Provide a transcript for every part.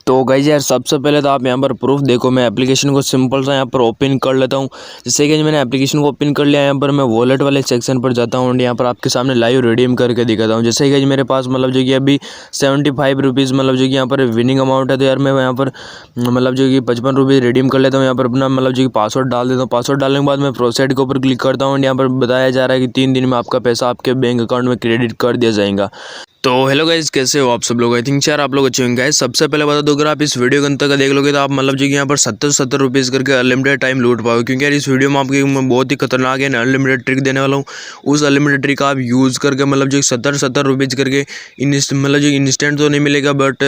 तो गाइस यार सबसे पहले तो आप यहाँ पर प्रूफ देखो। मैं एप्लीकेशन को सिंपल सा यहाँ पर ओपन कर लेता हूँ। जैसे कि मैंने एप्लीकेशन को ओपन कर लिया, यहाँ पर मैं वॉलेट वाले सेक्शन पर जाता हूँ और यहाँ पर आपके सामने लाइव रिडीम करके दिखाता हूँ। जैसे कि मेरे पास मतलब जो कि अभी 75 रुपीज़ मतलब जो कि यहाँ पर विनिंग अमाउंट है। तो यार मैं यहाँ पर मतलब जो कि 55 रुपीज़ रिडीम कर लेता हूँ। यहाँ पर अपना मतलब जो कि पासवर्ड डाल देता हूँ। पासवर्ड डालने के बाद मैं प्रोसीड के ऊपर क्लिक करता हूँ और यहाँ पर बताया जा रहा है कि 3 दिन में आपका पैसा आपके बैंक अकाउंट में क्रेडिट कर दिया जाएगा। तो हेलो गाइज, कैसे हो आप सब लोग? आई थिंक यार आप लोग अच्छे होंगे। गाइज सबसे पहले बता दो, अगर आप इस वीडियो के अंत तक देख लोगे तो आप मतलब जो कि यहाँ पर 70 रुपीज़ करके अनलिमिटेड टाइम लूट पाओगे। क्योंकि यार इस वीडियो में आपकी मैं बहुत ही खतरनाक है अनलिमिटेड ट्रिक देने वाला हूँ। उस अनलिमिटेड ट्रिक का आप यूज़ करके मतलब जो 70 रुपीज़ करके मतलब जो इंस्टेंट तो नहीं मिलेगा, बट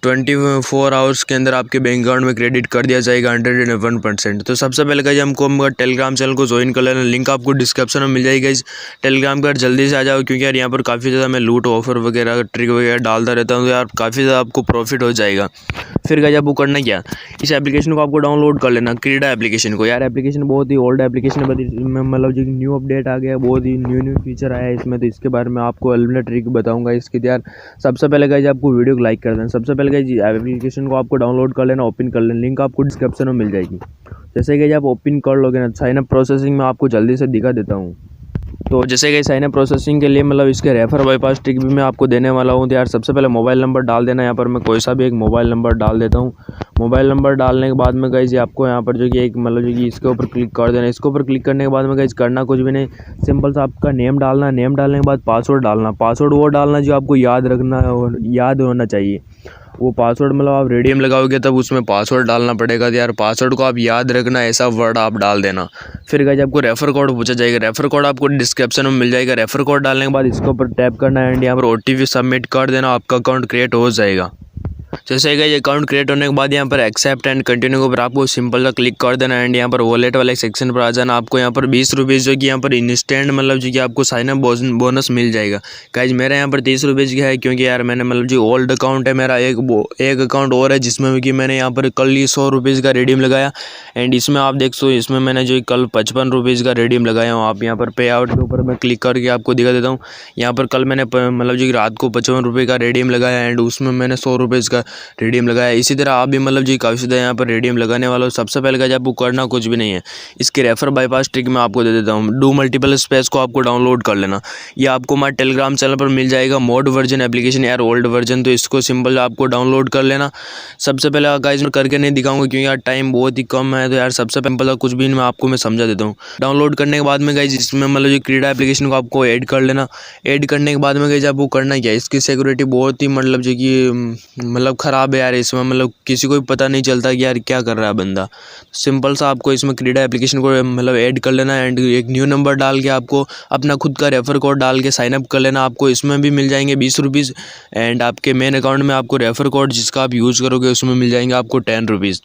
24 आवर्स के अंदर आपके बैंक अकाउंट में क्रेडिट कर दिया जाएगा 101%। तो सबसे पहले गाइज हमको टेलीग्राम चैनल को ज्वाइन कर लेना। लिंक आपको डिस्क्रिप्शन में मिल जाएगी गाइज। टेलीग्राम पर जल्दी से आ जाओ, क्योंकि यार यहाँ पर काफ़ी ज़्यादा मैं लूट ऑफर वगैरह ट्रिक वगैरह डालता रहता हूँ। तो यार काफ़ी ज़्यादा आपको प्रॉफिट हो जाएगा। फिर गाइज आपको करना क्या, इस एप्लीकेशन को आपको डाउनलोड कर लेना, क्रीडा एप्लीकेशन को। यार एप्लीकेशन बहुत ही ओल्ड एप्लीकेशन है, बट इसमें मतलब जो न्यू अपडेट आ गया है, बहुत ही न्यू फीचर आया है इसमें। तो इसके बारे में आपको अनलिमिटेड ट्रिक बताऊंगा इसके। यार सबसे पहले गाइज आपको वीडियो को लाइक कर देना। सबसे पहले गाइज एप्लीकेशन को आपको डाउनलोड कर लेना, ओपन कर लेना। लिंक आपको डिस्क्रिप्शन में मिल जाएगी। जैसे कि आप ओपन कर लोगे ना, साइन अप प्रोसेसिंग में आपको जल्दी से दिखा देता हूँ। तो जैसे कि साइन अप प्रोसेसिंग के लिए मतलब इसके रेफर बाईपास ट्रिक भी मैं आपको देने वाला हूँ। तो यार सबसे पहले मोबाइल नंबर डाल देना। यहाँ पर मैं कोई सा भी एक मोबाइल नंबर डाल देता हूँ। मोबाइल नंबर डालने के बाद में गाइज आपको यहाँ पर जो कि एक मतलब जो कि इसके ऊपर क्लिक कर देना। इसके ऊपर क्लिक करने के बाद में गाइज करना कुछ भी नहीं, सिंपल सा आपका नेम डालना। नेम डालने के बाद पासवर्ड डालना। पासवर्ड वो डालना जो आपको याद होना चाहिए। वो पासवर्ड मतलब आप रिडीम लगाओगे तब उसमें पासवर्ड डालना पड़ेगा। तो यार पासवर्ड को आप याद रखना, ऐसा वर्ड आप डाल देना। फिर गाइस आपको रेफर कोड पूछा जाएगा। रेफर कोड आपको डिस्क्रिप्शन में मिल जाएगा। रेफर कोड डालने के बाद इसके ऊपर टैप करना है एंड यहाँ पर OTP सबमिट कर देना, आपका अकाउंट क्रिएट हो जाएगा। जैसे कि अकाउंट क्रिएट होने के बाद यहाँ पर एक्सेप्ट एंड कंटिन्यू के ऊपर आपको सिंपल सा क्लिक कर देना एंड यहाँ पर वॉलेट वाले सेक्शन पर आ जाना। आपको यहाँ पर 20 रुपीज़ जो कि यहाँ पर इंस्टेंट मतलब जो कि आपको साइन अप बोनस मिल जाएगा। गाइज मेरा यहाँ पर 30 रुपीज़ का है, क्योंकि यार मैंने मतलब जो ओल्ड अकाउंट है मेरा, एक अकाउंट और है जिसमें कि मैंने यहाँ पर कल ही 100 रुपीज़ का रिडीम लगाया। एंड इसमें आप देख सो, इसमें मैंने जो कल 55 रुपीज़ का रिडीम लगाया हूँ। आप यहाँ पर पे आउट के ऊपर मैं क्लिक करके आपको दिखा देता हूँ। यहाँ पर कल मैंने मतलब जो रात को 55 रुपये का रिडीम लगाया एंड उसमें मैंने 100 रुपीज़ का रिडीम लगाया। इसी तरह आप भी मतलब जी काफ़ी ज़्यादा यहाँ पर रिडीम लगाने वाला हो। सबसे पहले गाइस आपको करना कुछ भी नहीं है, इसके रेफर बाईपास ट्रिक मैं आपको दे देता हूँ। डू मल्टीपल स्पेस को आपको डाउनलोड कर लेना। ये आपको हमारे टेलीग्राम चैनल पर मिल जाएगा। मोड वर्जन एप्लीकेशन, यार ओल्ड वर्जन, तो इसको सिंपल आपको डाउनलोड कर लेना। सबसे पहले गाइस मैं करके नहीं दिखाऊंगा क्योंकि यार टाइम बहुत ही कम है। तो यार सबसे पहले कुछ भी मैं आपको समझा देता हूँ। डाउनलोड करने के बाद में गाइस इसमें मतलब जो क्रीडा एप्लीकेशन को आपको ऐड कर लेना। ऐड करने के बाद में गाइस आपको करना क्या है, इसकी सिक्योरिटी बहुत ही मतलब जो कि मतलब ख़राब है यार। इसमें मतलब किसी को भी पता नहीं चलता कि यार क्या कर रहा है बंदा। सिंपल सा आपको इसमें क्रीडा एप्लीकेशन को मतलब ऐड कर लेना एंड एक न्यू नंबर डाल के आपको अपना खुद का रेफर कोड डाल के साइन अप कर लेना। आपको इसमें भी मिल जाएंगे 20 रुपीज़ एंड आपके मेन अकाउंट में आपको रेफर कोड जिसका आप यूज़ करोगे उसमें मिल जाएंगे आपको 10 रुपीज़।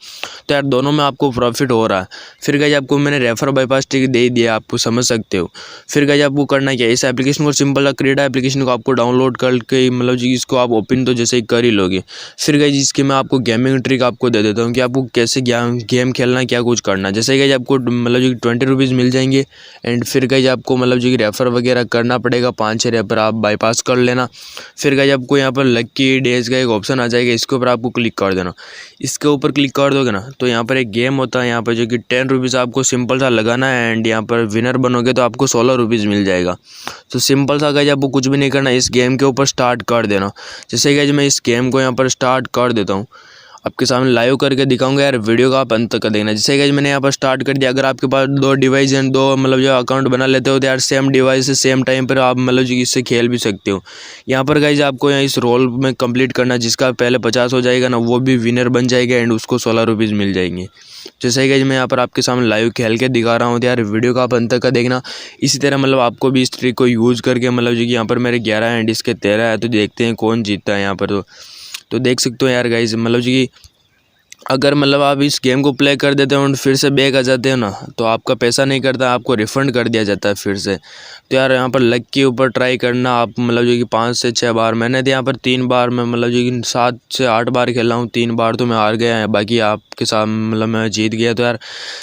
तो यार दोनों में आपको प्रॉफिट हो रहा है। फिर गाइस आपको मैंने रेफर बाईपास ट्रिक दे दिया, आपको समझ सकते हो। फिर गाइस आपको करना क्या है, इस एप्लीकेशन को सिंपल क्रीडा एप्लीकेशन को आपको डाउनलोड करके मतलब जी इसको आप ओपन तो जैसे ही कर ही लोगे। फिर गाइस इसके मैं आपको गेमिंग ट्रिक आपको दे देता हूँ कि आपको कैसे गेम खेलना, क्या कुछ करना। जैसे कि आपको मतलब जो 20 रुपीज़ मिल जाएंगे एंड फिर गाइस आपको मतलब जो रेफ़र वगैरह करना पड़ेगा। 5-6 रेफ़र आप बाईपास कर लेना। फिर गाइस आपको यहाँ पर लकी डेज का एक ऑप्शन आ जाएगा, इसके ऊपर आपको क्लिक कर देना। इसके ऊपर क्लिक कर दोगे ना तो यहाँ पर एक गेम होता है, यहाँ पर जो कि 10 रुपीज़ आपको सिंपल सा लगाना है एंड यहाँ पर विनर बनोगे तो आपको 16 रुपीज़ मिल जाएगा। तो सिंपल सा गाइस आपको कुछ भी नहीं करना, इस गेम के ऊपर स्टार्ट कर देना। जैसे गाइस मैं इस गेम को यहाँ पर स्टार्ट कर देता हूँ, आपके सामने लाइव करके दिखाऊंगा। यार वीडियो का आप अंत तक देखना। जैसे कि मैंने यहाँ पर स्टार्ट कर दिया। अगर आपके पास 2 डिवाइस हैं, 2 मतलब जो अकाउंट बना लेते हो तो यार सेम डिवाइस से सेम टाइम पर आप मतलब जो इससे खेल भी सकते हो। यहाँ पर गाइज आपको यहाँ इस रोल में कंप्लीट करना, जिसका पहले 50 हो जाएगा ना वो भी विनर बन जाएगा एंड उसको 16 रुपीज़ मिल जाएंगे। जैसे कि मैं यहाँ पर आपके सामने लाइव खेल के दिखा रहा हूँ। तो यार वीडियो का आप अंत तक देखना। इसी तरह मतलब आपको भी इस ट्रिक को यूज़ करके मतलब जो कि यहाँ पर मेरे 11 एंड इसके 13 है, तो देखते हैं कौन जीतता है यहाँ पर। तो देख सकते हो यार गाइज मतलब जी अगर मतलब आप इस गेम को प्ले कर देते हो और फिर से बैक आ जाते हो ना तो आपका पैसा नहीं करता, आपको रिफ़ंड कर दिया जाता है फिर से। तो यार यहाँ पर लक के ऊपर ट्राई करना आप मतलब जो कि 5 से 6 बार। मैंने तो यहाँ पर 3 बार में मतलब जो कि 7 से 8 बार खेला हूँ। 3 बार तो मैं हार गया है, बाकी आपके साथ मतलब मैं जीत गया। तो यार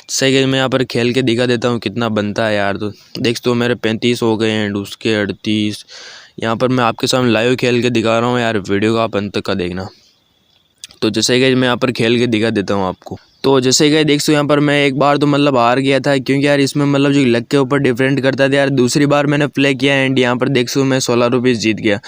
सही है, मैं यहाँ पर खेल के दिखा देता हूँ कितना बनता है यार। तो देख तो मेरे 35 हो गए एंड उसके 38। यहाँ पर मैं आपके सामने लाइव खेल के दिखा रहा हूँ यार। वीडियो का आप अंत तक का देखना। तो जैसे कि मैं यहाँ पर खेल के दिखा देता हूँ आपको। तो जैसे कि देख सकते हो यहाँ पर मैं एक बार तो मतलब हार गया था, क्योंकि यार इसमें मतलब जो लक के ऊपर डिफरेंट करता था यार। दूसरी बार मैंने प्ले किया एंड यहाँ पर देख सकते हो मैं 16 रुपीज़ जीत गया।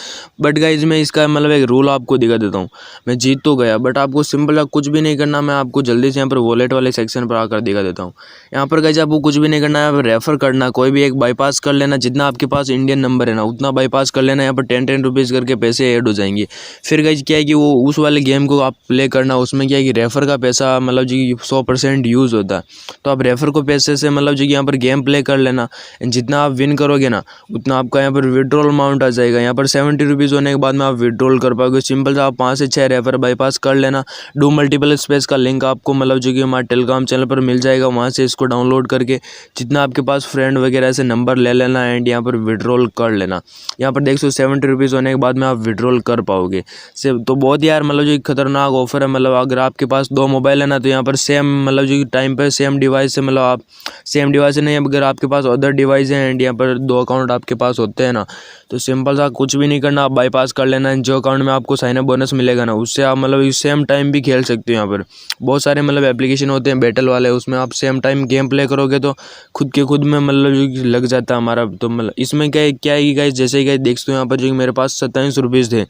बट गाइज मैं इसका मतलब एक रूल आपको दिखा देता हूँ। मैं जीत तो गया बट आपको सिंपल कुछ भी नहीं करना, मैं आपको जल्दी से यहाँ पर वॉलेट वाले सेक्शन पर आकर दिखा देता हूँ। यहाँ पर गाइज आपको कुछ भी नहीं करना है, रेफर करना, कोई भी एक बाईपास कर लेना, जितना आपके पास इंडियन नंबर है ना उतना बाईपास कर लेना। यहाँ पर 10 रुपीज़ करके पैसे ऐड हो जाएंगे। फिर गाइज क्या है कि वो उस वाले गेम को आप प्ले करना, उसमें क्या है कि रेफर का पैसा मतलब जी 100% यूज़ होता है। तो आप रेफर को पैसे से मतलब जी यहाँ पर गेम प्ले कर लेना। जितना आप विन करोगे ना उतना आपका यहाँ पर विड्रॉल अमाउंट आ जाएगा। यहाँ पर 70 रुपीज़ होने के बाद में आप विड्रॉल कर पाओगे। सिंपल सा आप 5 से 6 रेफर बाईपास कर लेना। डू मल्टीपल स्पेस का लिंक आपको मतलब जो कि हमारे टेलीग्राम चैनल पर मिल जाएगा, वहाँ से इसको डाउनलोड करके जितना आपके पास फ्रेंड वगैरह से नंबर ले लेना एंड यहाँ पर विड्रॉल कर लेना। यहाँ पर देख सो 70 रुपीज़ होने के बाद में आप विड्रॉल कर पाओगे। से तो बहुत यार मतलब जो खतरनाक ऑफर है। मतलब अगर आपके पास 2 मोबाइल है ना तो यहाँ पर सेम मतलब जो टाइम पे सेम डिवाइस से मतलब आप सेम डिवाइस से नहीं, अगर आपके पास अदर डिवाइस है एंड यहाँ पर 2 अकाउंट आपके पास होते हैं ना तो सिंपल सा कुछ भी नहीं करना, आप बाईपास कर लेना। जो अकाउंट में आपको साइन अप बोनस मिलेगा ना उससे आप मतलब सेम टाइम भी खेल सकते हो। यहाँ पर बहुत सारे मतलब एप्लीकेशन होते हैं बैटल वाले, उसमें आप सेम टाइम गेम प्ले करोगे तो खुद के खुद में मतलब जो लग जाता है हमारा। तो मतलब इसमें क्या है कि गाइस जैसे ही गाइस देख सकते हो यहाँ पर जो मेरे पास 27 रुपीज़ थे।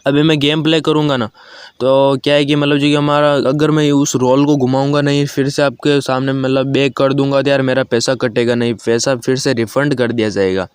अभी मैं गेम प्ले करूँगा ना तो क्या है कि मतलब जो कि हमारा अगर मैं उस रोल को घुमाऊंगा नहीं फिर से आपके सामने मतलब बैक कर दूंगा तो यार मेरा पैसा कटेगा नहीं, पैसा फिर से रिफ़ंड कर दिया जाएगा।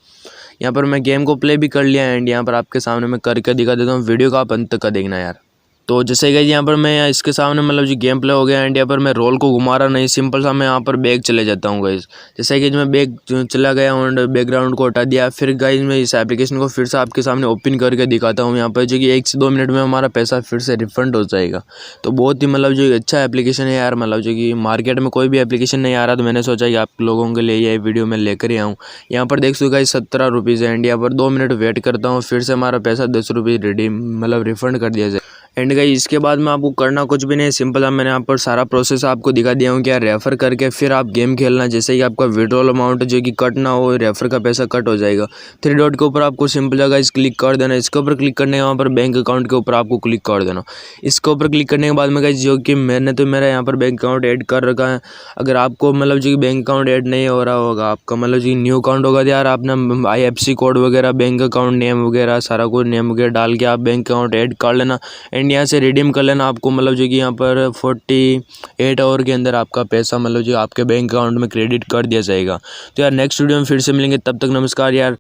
यहाँ पर मैं गेम को प्ले भी कर लिया एंड यहाँ पर आपके सामने मैं करके दिखा देता हूँ। वीडियो का आप अंत तक का देखना यार। तो जैसे कि यहाँ पर मैं इसके सामने मतलब जो गेम प्ले हो गया एंड यहाँ पर मैं रोल को घुमा रहा नहीं, सिंपल सा मैं यहाँ पर बैग चले जाता हूँ गाइज। जैसे कि मैं बैग चला गया और बैकग्राउंड को हटा दिया। फिर गाइज मैं इस एप्लीकेशन को फिर से आपके सामने ओपन करके दिखाता हूँ। यहाँ पर जो कि 1 से 2 मिनट में हमारा पैसा फिर से रिफंड हो जाएगा। तो बहुत ही मतलब जो अच्छा एप्लीकेशन है यार। मतलब जो कि मार्केट में कोई भी एप्लीकेशन नहीं आ रहा तो मैंने सोचा कि आप लोगों के लिए ये वीडियो मैं लेकर ही आऊँ। यहाँ पर देख सो गाइज 17 रुपीज़ है एंड यहाँ पर 2 मिनट वेट करता हूँ, फिर से हमारा पैसा 10 रुपये रिडीम मतलब रिफंड कर दिया जाए। एंड गाइस इसके बाद में आपको करना कुछ भी नहीं, सिंपल है मैंने यहाँ पर सारा प्रोसेस आपको दिखा दिया हूँ। क्या रेफ़र करके फिर आप गेम खेलना, जैसे ही आपका विड्रॉल अमाउंट जो कि कट ना हो, रेफ़र का पैसा कट हो जाएगा। 3 डॉट के ऊपर आपको सिंपल जगह इस क्लिक कर देना। इसके ऊपर क्लिक करने के वहाँ पर बैंक अकाउंट के ऊपर आपको क्लिक कर देना। इसके ऊपर क्लिक करने के बाद में गाइस जो कि मैंने तो मेरा यहाँ पर बैंक अकाउंट ऐड कर रखा है। अगर आपको मतलब जो कि बैंक अकाउंट ऐड नहीं हो रहा होगा, आपका मतलब जो न्यू अकाउंट होगा तो यार आपने IFSC कोड वगैरह, बैंक अकाउंट नेम वगैरह सारा कुछ नेम वगैरह डाल के आप बैंक अकाउंट ऐड कर लेना एंड यहाँ से रिडीम कर लेना। आपको मतलब जो कि यहाँ पर 48 आवर के अंदर आपका पैसा मतलब जो आपके बैंक अकाउंट में क्रेडिट कर दिया जाएगा। तो यार नेक्स्ट वीडियो में फिर से मिलेंगे, तब तक नमस्कार यार।